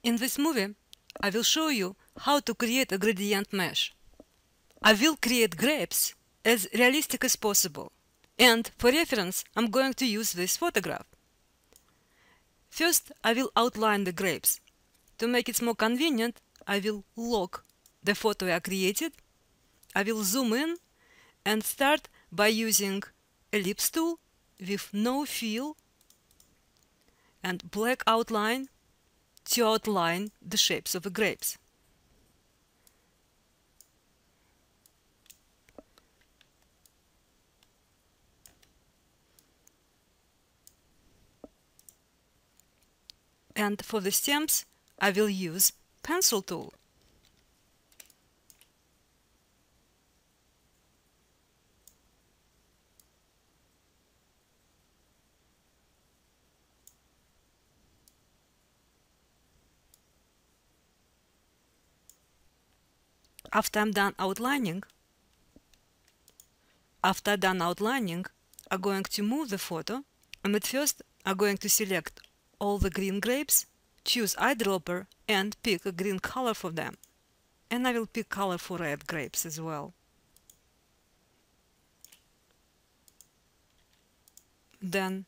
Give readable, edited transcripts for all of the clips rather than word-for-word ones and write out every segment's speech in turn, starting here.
In this movie, I will show you how to create a gradient mesh. I will create grapes as realistic as possible, and for reference, I'm going to use this photograph. First, I will outline the grapes. To make it more convenient, I will lock the photo I created. I will zoom in and start by using ellipse tool with no fill and black outline to outline the shapes of the grapes. And for the stems, I will use pencil tool. After I'm done outlining, I'm going to move the photo, and at first I'm going to select all the green grapes, choose eyedropper and pick a green color for them. And I will pick color for red grapes as well. Then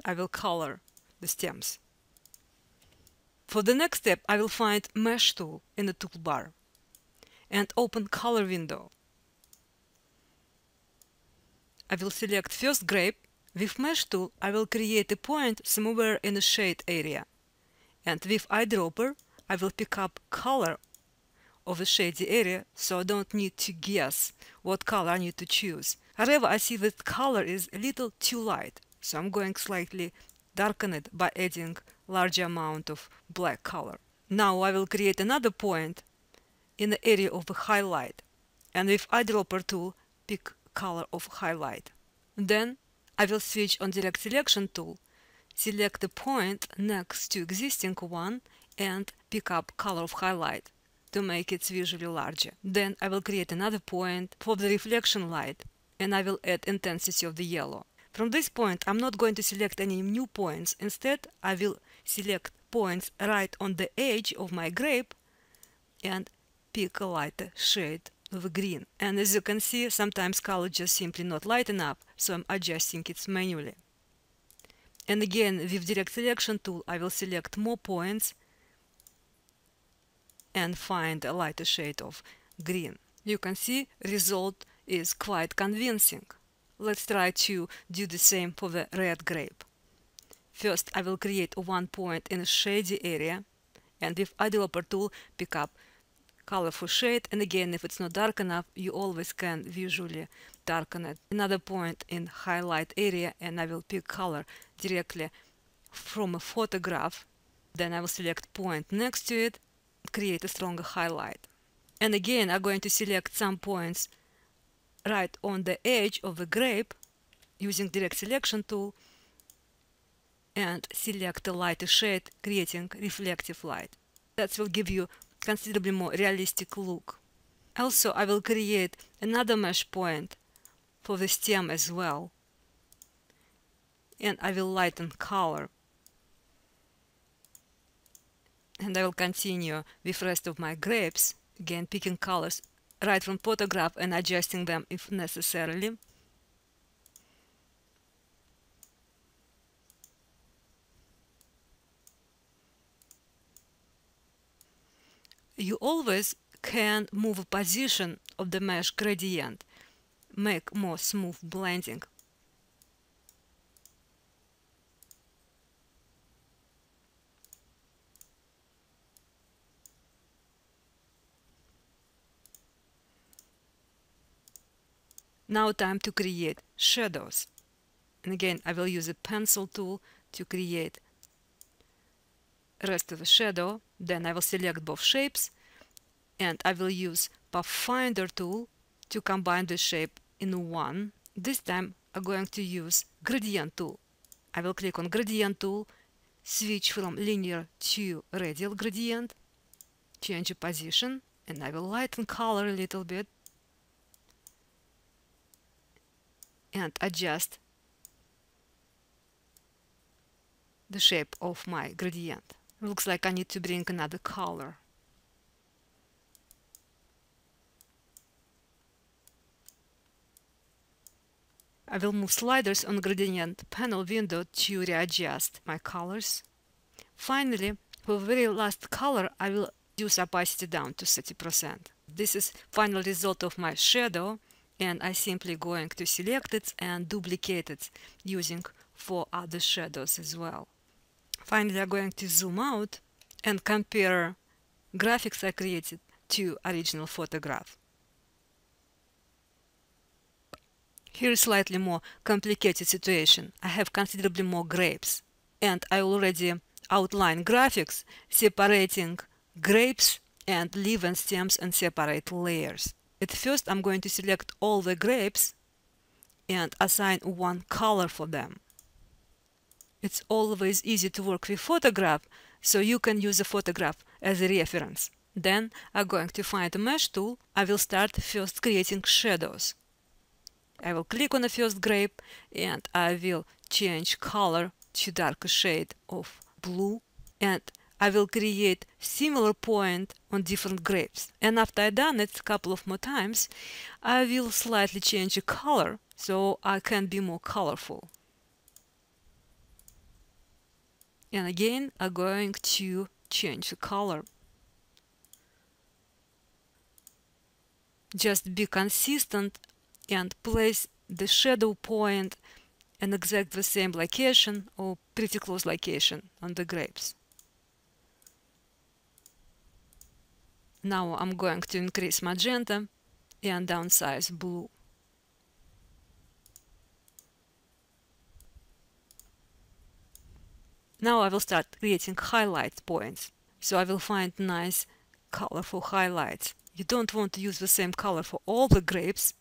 I will color the stems. For the next step, I will find Mesh tool in the toolbar and open color window. I will select first grape. With Mesh tool, I will create a point somewhere in the shade area. And with eyedropper, I will pick up color of the shady area, so I don't need to guess what color I need to choose. However, I see that color is a little too light, so I'm going slightly darken it by adding larger amount of black color. Now I will create another point in the area of the highlight, and with eyedropper tool, pick color of highlight. Then I will switch on direct selection tool, select the point next to existing one and pick up color of highlight to make it visually larger. Then I will create another point for the reflection light and I will add intensity of the yellow. From this point, I'm not going to select any new points. Instead, I will select points right on the edge of my grape and pick a lighter shade of green. And as you can see, sometimes color just simply not light enough, so I'm adjusting it manually. And again, with direct selection tool, I will select more points and find a lighter shade of green. You can see result is quite convincing. Let's try to do the same for the red grape. First, I will create one point in a shady area, and with eyedropper tool, pick up color for shade, and again, if it's not dark enough, you always can visually darken it. Another point in highlight area, and I will pick color directly from a photograph. Then I will select point next to it, create a stronger highlight. And again, I'm going to select some points right on the edge of the grape using direct selection tool and select a lighter shade, creating reflective light. That will give you considerably more realistic look. Also, I will create another mesh point for the stem as well, and I will lighten color. And I will continue with rest of my grapes, again picking colors right from photograph and adjusting them if necessarily. You always can move a position of the mesh gradient, make more smooth blending. Now time to create shadows. And again, I will use a pencil tool to create rest of the shadow. Then I will select both shapes and I will use Pathfinder tool to combine the shape in one. This time I'm going to use gradient tool. I will click on gradient tool, switch from linear to radial gradient, change the position, and I will lighten color a little bit and adjust the shape of my gradient. Looks like I need to bring another color. I will move sliders on gradient panel window to readjust my colors. Finally, for the very last color, I will reduce opacity down to 30%. This is final result of my shadow, and I simply going to select it and duplicate it using 4 other shadows as well. Finally, I'm going to zoom out and compare graphics I created to original photograph. Here is slightly more complicated situation. I have considerably more grapes, and I already outline graphics separating grapes and leaf and stems and separate layers. At first, I'm going to select all the grapes and assign one color for them. It's always easy to work with photograph, so you can use a photograph as a reference. Then I'm going to find a mesh tool. I will start first creating shadows. I will click on the first grape and I will change color to darker shade of blue, and I will create similar point on different grapes. And after I've done it a couple of more times, I will slightly change the color so I can be more colorful. And again, I'm going to change the color. Just be consistent and place the shadow point in exact the same location or pretty close location on the grapes. Now I'm going to increase magenta and downsize blue. Now I will start creating highlight points. So I will find nice colorful highlights. You don't want to use the same color for all the grapes.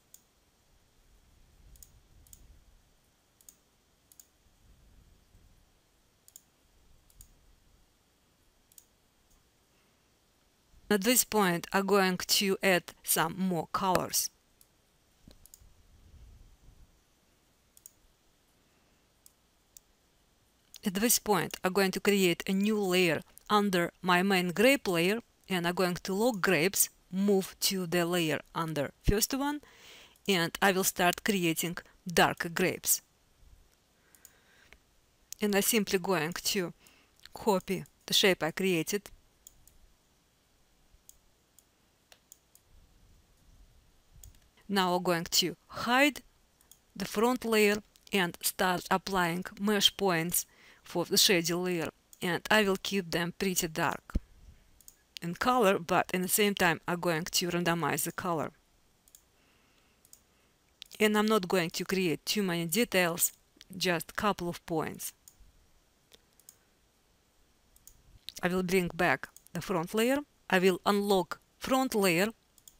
At this point, I'm going to add some more colors. At this point, I'm going to create a new layer under my main grape layer, and I'm going to lock grapes, move to the layer under first one, and I will start creating darker grapes. And I'm simply going to copy the shape I created. Now I'm going to hide the front layer and start applying mesh points for the shady layer, and I will keep them pretty dark in color, but in the same time I'm going to randomize the color. And I'm not going to create too many details, just a couple of points. I will bring back the front layer. I will unlock front layer,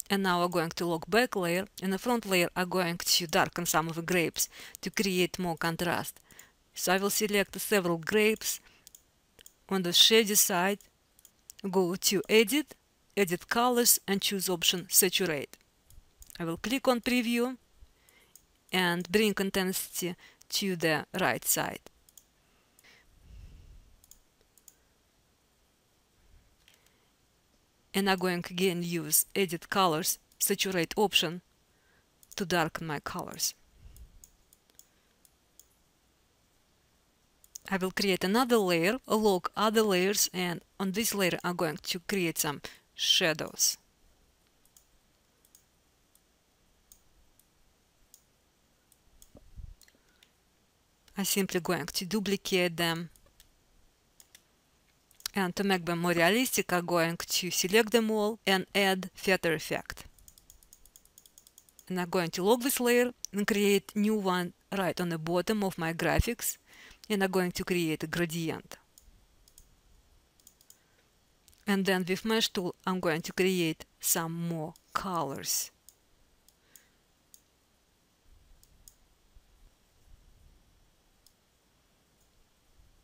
and now I'm going to lock back layer. In the front layer I'm going to darken some of the grapes to create more contrast. So I will select several grapes on the shady side, go to Edit, Edit Colors, and choose option Saturate. I will click on Preview and bring intensity to the right side. And I'm going again use Edit Colors, Saturate option to darken my colors. I will create another layer, lock other layers, and on this layer I'm going to create some shadows. I'm simply going to duplicate them, and to make them more realistic I'm going to select them all and add feather effect. And I'm going to lock this layer and create new one right on the bottom of my graphics, and I'm going to create a gradient. And then with Mesh tool I'm going to create some more colors.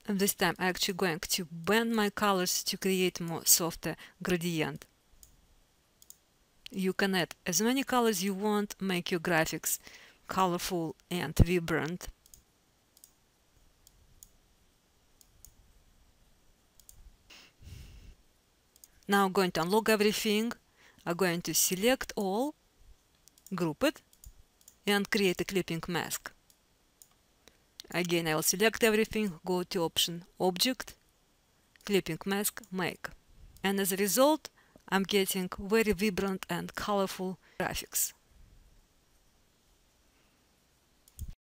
And this time I'm actually going to bend my colors to create more softer gradient. You can add as many colors you want, make your graphics colorful and vibrant. Now I'm going to unlock everything. I'm going to select all, group it, and create a clipping mask. Again, I will select everything, go to option Object, Clipping Mask, Make. And as a result, I'm getting very vibrant and colorful graphics.